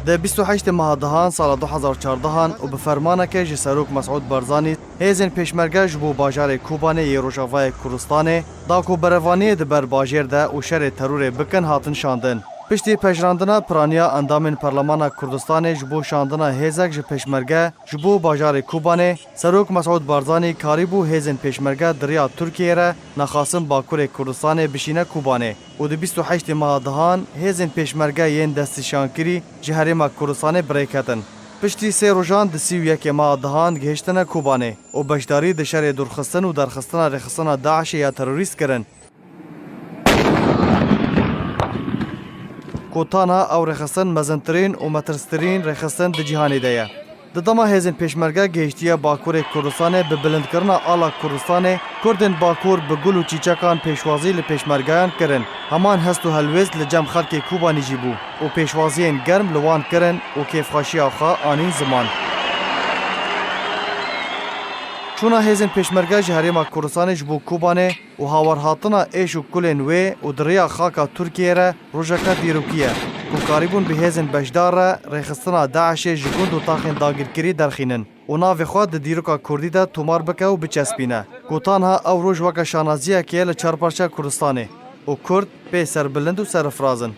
ده 28 ماه دهان سال 2014 و به فرمانکه جی سروک مسعود بارزانی هیزن پیشمرگه جبو باجار کوبانه ی روجاوای کوردستان دا کو بروانی د بر باجر ده او شر ترور بکن هاتن شاندن پشتی پژراندنا پرانیا اندامن پارلمانا کوردستان جبو شاندنا هیزک ج پیشمرگه جبو باجار کوبانه سروک مسعود بارزانی کاریبو هیزن پیشمرگه دریا ترکیه را نخاسم باکور کوردستان بشینه کوبانه و د 28 ماه دهان هیزن پیشمرگه ین دست شانکری جهرما کوردستان بریکتن پشتی سه روزان د 31 ماه دهان گهشتنه کوبانه و بشداری د شر درخستن و درخستن رخصتن داعش یا تروریست کرن کوتانا او رخصتن مزنترین و مترسترین رخصتن د جهانی ده د دما هیزن پیشمرگه گهشتیه باکور کوردستان به بلند کرنا آلا کوردستان کردن باکور به گل و چیچکان پیشوازی لپیشمرگیان کرن همان هست و هلویز لجم خلق کوبانی جیبو و پیشوازیین گرم لوان کرن و کیفخاشی آخا آنین زمان چونا هیزن پیشمرگه جهرما کوردستان جبو کوبانه و هاور هاتنا ایش و کلن وی و دریا خاکا ترکیه را روژکا دیروکیه و کاریبون به هیزن بشدار را ریخستنا داعش جگوند و تاخین داگیرکری درخینن و ناوی خواد دیروکا کردی دا تومار بکه و بچسبینه گوتانها او روژ وکا شانازیه که لچارپارچه کوردستانه و کرد به سربلند و سرفرازن